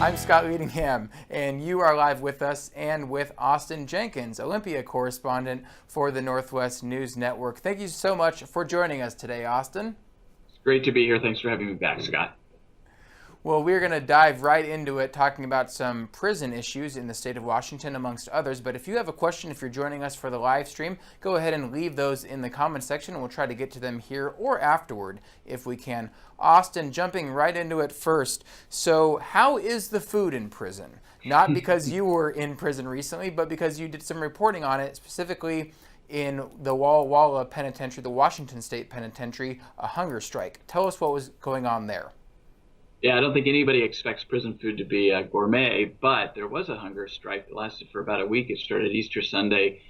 I'm Scott Leadingham, and you are live with us and with Austin Jenkins, Olympia correspondent for the Northwest News Network. Thank you so much for joining us today, Austin. It's great to be here. Thanks for having me back, Scott. Well, we're going to dive right into it, talking about some prison issues in the state of Washington, amongst others. But if you have a question, if you're joining us for the live stream, go ahead and leave those in the comment section, and we'll try to get to them here or afterward if we can. Austin, jumping right into it first. So how is the food in prison? Not because you were in prison recently, but because you did some reporting on it, specifically in the Walla Walla Penitentiary, the Washington State Penitentiary, a hunger strike. Tell us what was going on there. Yeah, I don't think anybody expects prison food to be gourmet, but there was a hunger strike that lasted for about a week. It started Easter Sunday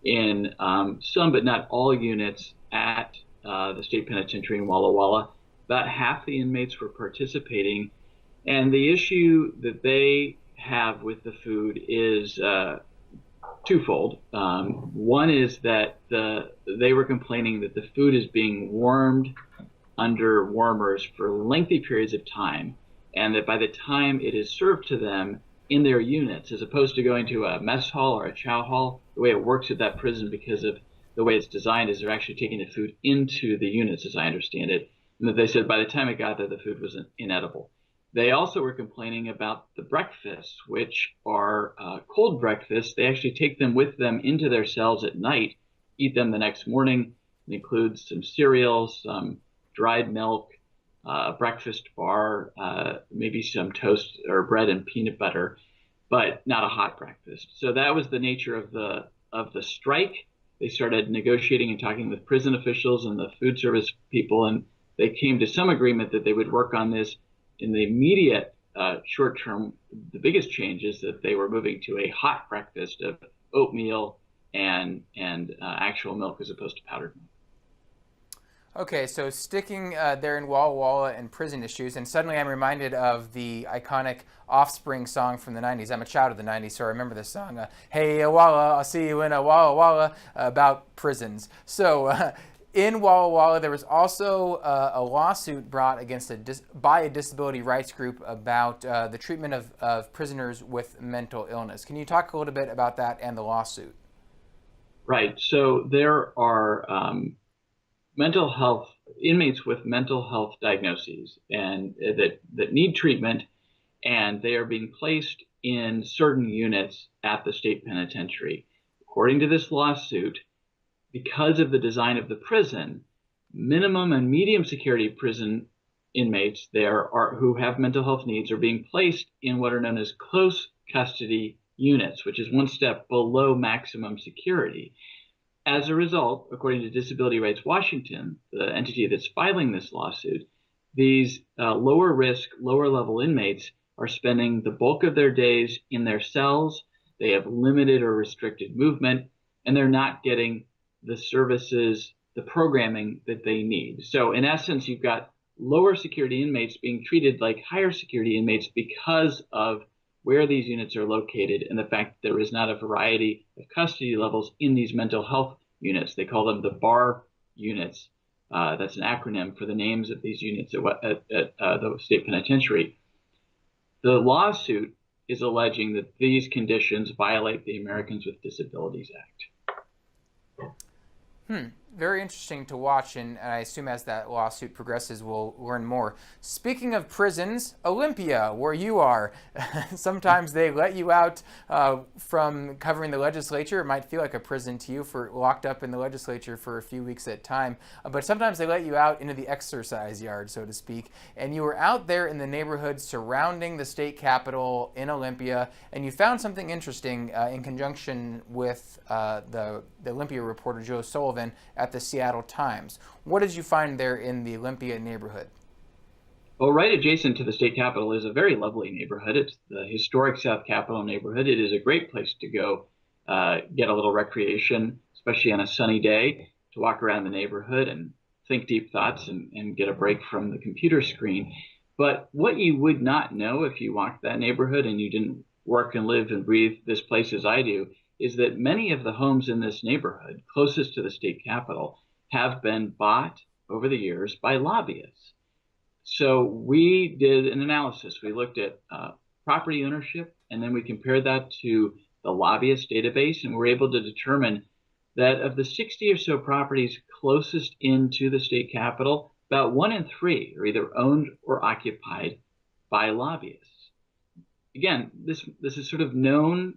in some, but not all units at the state penitentiary in Walla Walla. About half the inmates were participating, and the issue that they have with the food is twofold. One is that they were complaining that the food is being warmed under warmers for lengthy periods of time, and that by the time it is served to them in their units, as opposed to going to a mess hall or a chow hall, the way it works at that prison because of the way it's designed is they're actually taking the food into the units, as I understand it, and that they said by the time it got there, the food was inedible. They also were complaining about the breakfasts, which are cold breakfasts. They actually take them with them into their cells at night, eat them the next morning. It includes some cereals, some dried milk, a breakfast bar, maybe some toast or bread and peanut butter, but not a hot breakfast. So that was the nature of the strike. They started negotiating and talking with prison officials and the food service people, and they came to some agreement that they would work on this in the immediate short term. The biggest change is that they were moving to a hot breakfast of oatmeal and actual milk as opposed to powdered milk. Okay, so sticking there in Walla Walla and prison issues, and suddenly I'm reminded of the iconic Offspring song from the 90s. I'm a child of the 90s, so I remember this song, Hey Walla, I'll see you in a Walla Walla, about prisons. So in Walla Walla, there was also a lawsuit brought against by a disability rights group about the treatment of prisoners with mental illness. Can you talk a little bit about that and the lawsuit? Right, so there are mental health inmates with mental health diagnoses and that need treatment, and they are being placed in certain units at the state penitentiary. According to this lawsuit, because of the design of the prison, minimum and medium security prison inmates who have mental health needs are being placed in what are known as close custody units, which is one step below maximum security. As a result, according to Disability Rights Washington, the entity that's filing this lawsuit, these lower risk, lower level inmates are spending the bulk of their days in their cells. They have limited or restricted movement, and they're not getting the services, the programming that they need. So in essence, you've got lower security inmates being treated like higher security inmates because of where these units are located and the fact that there is not a variety of custody levels in these mental health units. They call them the BAR units. That's an acronym for the names of these units at the state penitentiary. The lawsuit is alleging that these conditions violate the Americans with Disabilities Act. Very interesting to watch, and I assume as that lawsuit progresses, we'll learn more. Speaking of prisons, Olympia, where you are, sometimes they let you out from covering the legislature. It might feel like a prison to you for locked up in the legislature for a few weeks at a time, but sometimes they let you out into the exercise yard, so to speak, and you were out there in the neighborhood surrounding the state capitol in Olympia, and you found something interesting in conjunction with the Olympia reporter Joe Sullivan at the Seattle Times. What did you find there in the Olympia neighborhood? Well, right adjacent to the state capitol is a very lovely neighborhood. It's the historic South Capitol neighborhood. It is a great place to go get a little recreation, especially on a sunny day, to walk around the neighborhood and think deep thoughts and get a break from the computer screen. But what you would not know if you walked that neighborhood and you didn't work and live and breathe this place as I do is that many of the homes in this neighborhood, closest to the state capitol, have been bought over the years by lobbyists. So we did an analysis. We looked at property ownership, and then we compared that to the lobbyist database, and we're able to determine that of the 60 or so properties closest into the state capitol, about 1 in 3 are either owned or occupied by lobbyists. Again, this is sort of known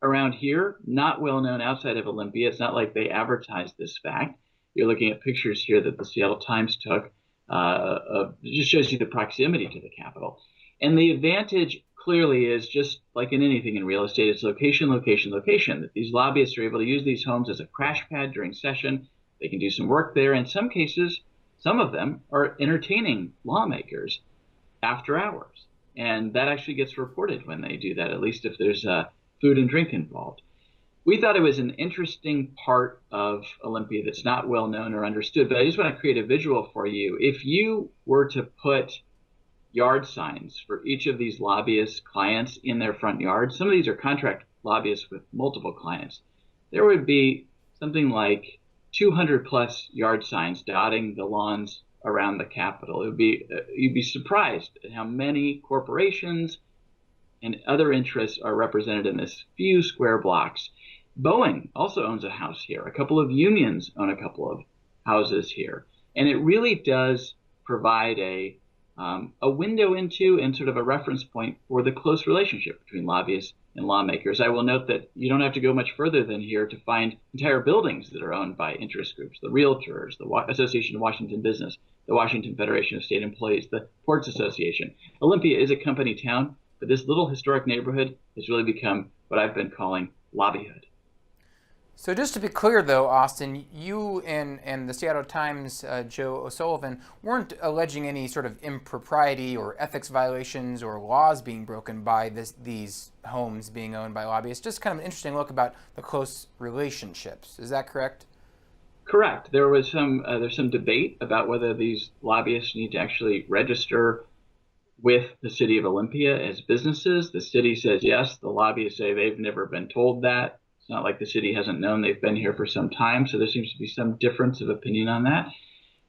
around here, not well known outside of Olympia. It's not like they advertised this fact. You're looking at pictures here that the Seattle Times took. It just shows you the proximity to the Capitol. And the advantage clearly is, just like in anything in real estate, it's location, location, location. That these lobbyists are able to use these homes as a crash pad during session. They can do some work there. In some cases, some of them are entertaining lawmakers after hours. And that actually gets reported when they do that, at least if there's food and drink involved. We thought it was an interesting part of Olympia that's not well known or understood, but I just want to create a visual for you. If you were to put yard signs for each of these lobbyist clients in their front yard, some of these are contract lobbyists with multiple clients, there would be something like 200 plus yard signs dotting the lawns around the Capitol. It would be, you'd be surprised at how many corporations and other interests are represented in this few square blocks. Boeing also owns a house here. A couple of unions own a couple of houses here. And it really does provide a window into and sort of a reference point for the close relationship between lobbyists and lawmakers. I will note that you don't have to go much further than here to find entire buildings that are owned by interest groups, the Realtors, the Association of Washington Business, the Washington Federation of State Employees, the Ports Association. Olympia is a company town, but this little historic neighborhood has really become what I've been calling lobbyhood. So just to be clear, though, Austin, you and the Seattle Times, Joe O'Sullivan, weren't alleging any sort of impropriety or ethics violations or laws being broken by these homes being owned by lobbyists. Just kind of an interesting look about the close relationships. Is that correct? Correct. There's some debate about whether these lobbyists need to actually register with the city of Olympia as businesses. The city says yes. The lobbyists say they've never been told that. It's not like the city hasn't known. They've been here for some time, so there seems to be some difference of opinion on that.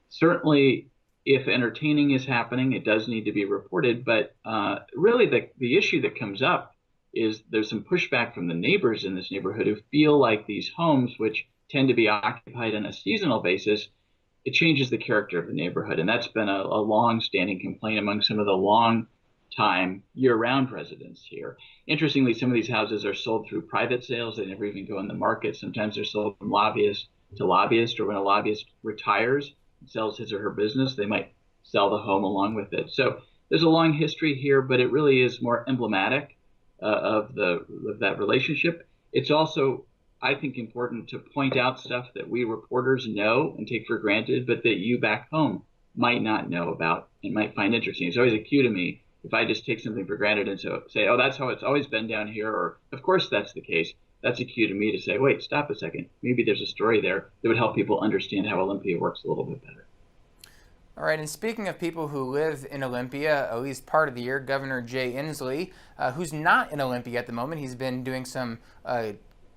Certainly, if entertaining is happening, it does need to be reported, but really the issue that comes up is there's some pushback from the neighbors in this neighborhood who feel like these homes, which tend to be occupied on a seasonal basis, it changes the character of the neighborhood. And that's been a long-standing complaint among some of the long-time year-round residents here. Interestingly, some of these houses are sold through private sales. They never even go in the market. Sometimes they're sold from lobbyist to lobbyist, or when a lobbyist retires and sells his or her business, they might sell the home along with it. So there's a long history here, but it really is more emblematic of that relationship. It's also, I think, important to point out stuff that we reporters know and take for granted, but that you back home might not know about and might find interesting. It's always a cue to me if I just take something for granted and so say, oh, that's how it's always been down here, or of course that's the case. That's a cue to me to say, wait, stop a second. Maybe there's a story there that would help people understand how Olympia works a little bit better. All right, and speaking of people who live in Olympia, at least part of the year, Governor Jay Inslee, who's not in Olympia at the moment, he's been doing some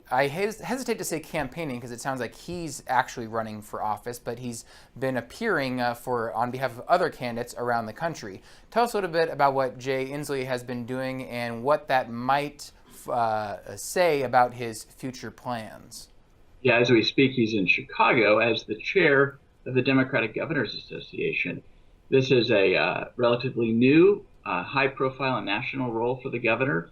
I hesitate to say campaigning because it sounds like he's actually running for office, but he's been appearing on behalf of other candidates around the country. Tell us a little bit about what Jay Inslee has been doing and what that might say about his future plans. Yeah, as we speak, he's in Chicago as the chair of the Democratic Governors Association. This is a relatively new, high-profile and national role for the governor.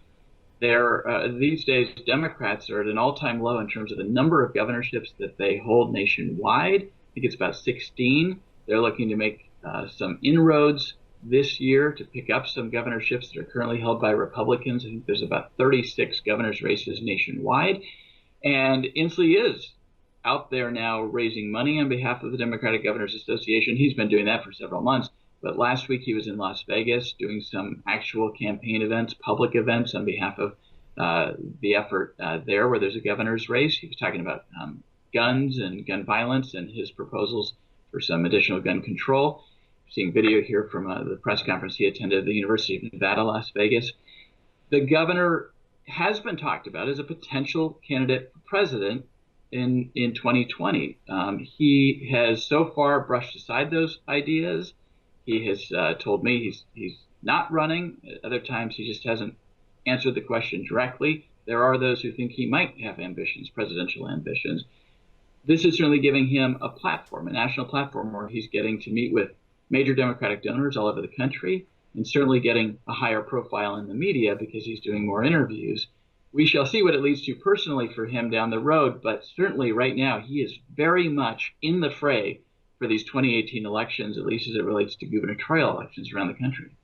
These days, Democrats are at an all-time low in terms of the number of governorships that they hold nationwide. I think it's about 16. They're looking to make some inroads this year to pick up some governorships that are currently held by Republicans. I think there's about 36 governor's races nationwide. And Inslee is out there now raising money on behalf of the Democratic Governors Association. He's been doing that for several months. But last week he was in Las Vegas doing some actual campaign events, public events on behalf of the effort there where there's a governor's race. He was talking about guns and gun violence and his proposals for some additional gun control. Seeing video here from the press conference he attended at the University of Nevada, Las Vegas. The governor has been talked about as a potential candidate for president in 2020. He has so far brushed aside those ideas. He has told me he's not running. At other times he just hasn't answered the question directly. There are those who think he might have ambitions, presidential ambitions. This is certainly giving him a platform, a national platform, where he's getting to meet with major Democratic donors all over the country, and certainly getting a higher profile in the media because he's doing more interviews. We shall see what it leads to personally for him down the road, but certainly right now he is very much in the fray for these 2018 elections, at least as it relates to gubernatorial elections around the country.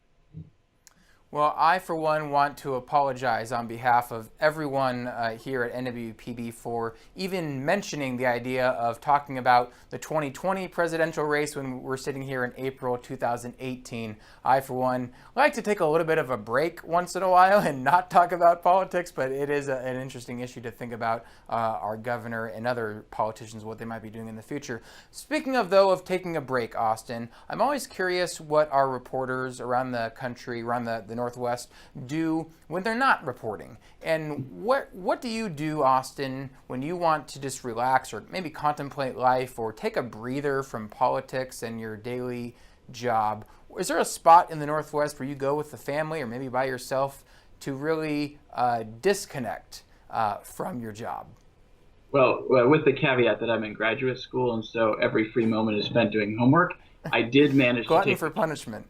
Well, I, for one, want to apologize on behalf of everyone here at NWPB for even mentioning the idea of talking about the 2020 presidential race when we're sitting here in April 2018. I, for one, like to take a little bit of a break once in a while and not talk about politics, but it is an interesting issue to think about our governor and other politicians, what they might be doing in the future. Speaking of, though, of taking a break, Austin, I'm always curious what our reporters around the country, around the Northwest, do when they're not reporting. And what do you do, Austin, when you want to just relax or maybe contemplate life or take a breather from politics and your daily job? Is there a spot in the Northwest where you go with the family or maybe by yourself to really disconnect from your job? Well, with the caveat that I'm in graduate school, and so every free moment is spent doing homework, I did manage Glutton for punishment.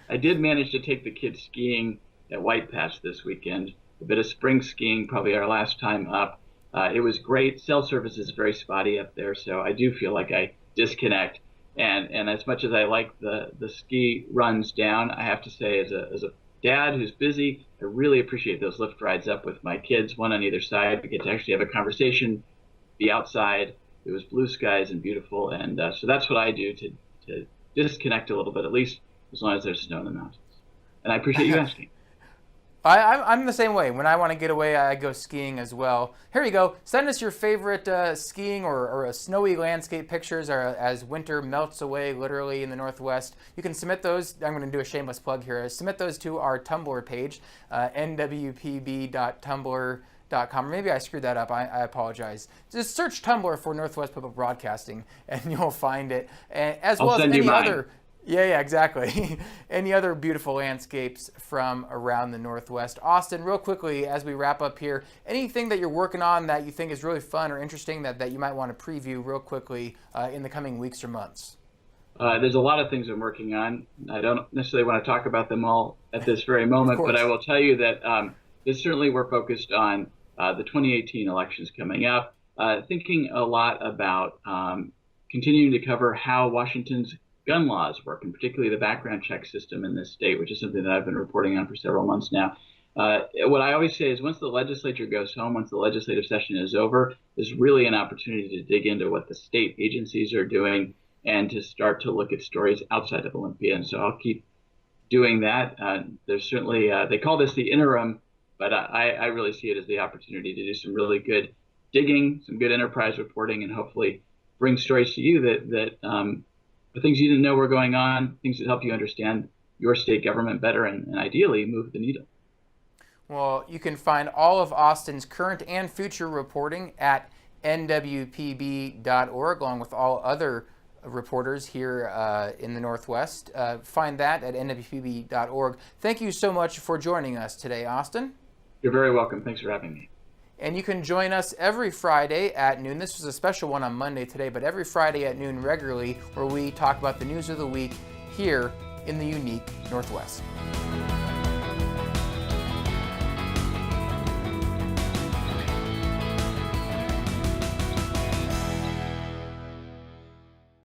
I did manage to take the kids skiing at White Pass this weekend. A bit of spring skiing, probably our last time up. It was great. Cell service is very spotty up there, so I do feel like I disconnect. And as much as I like the ski runs down, I have to say, as a dad who's busy, I really appreciate those lift rides up with my kids, one on either side. We get to actually have a conversation, be outside. It was blue skies and beautiful, and so that's what I do to disconnect a little bit, at least as long as there's snow in the mountains. And I appreciate you asking. I'm the same way. When I want to get away, I go skiing as well. Here you go. Send us your favorite skiing or snowy landscape pictures as winter melts away literally in the Northwest. You can submit those. I'm going to do a shameless plug here. Submit those to our Tumblr page, nwpb.tumblr.com. Maybe I screwed that up. I apologize. Just search Tumblr for Northwest Public Broadcasting, and you'll find it. As well as any other. Yeah, exactly. Any other beautiful landscapes from around the Northwest. Austin, real quickly, as we wrap up here, anything that you're working on that you think is really fun or interesting that you might want to preview real quickly in the coming weeks or months? There's a lot of things I'm working on. I don't necessarily want to talk about them all at this very moment, but I will tell you that certainly we're focused on the 2018 elections coming up, thinking a lot about continuing to cover how Washington's gun laws work, and particularly the background check system in this state, which is something that I've been reporting on for several months now. What I always say is once the legislature goes home, once the legislative session is over, there's really an opportunity to dig into what the state agencies are doing and to start to look at stories outside of Olympia. And so I'll keep doing that. There's certainly, they call this the interim, but I really see it as the opportunity to do some really good digging, some good enterprise reporting, and hopefully bring stories to you that the things you didn't know were going on, things that help you understand your state government better and ideally move the needle. Well, you can find all of Austin's current and future reporting at nwpb.org, along with all other reporters here in the Northwest. Find that at nwpb.org. Thank you so much for joining us today, Austin. You're very welcome. Thanks for having me. And you can join us every Friday at noon. This was a special one on Monday today, but every Friday at noon regularly, where we talk about the news of the week here in the unique Northwest.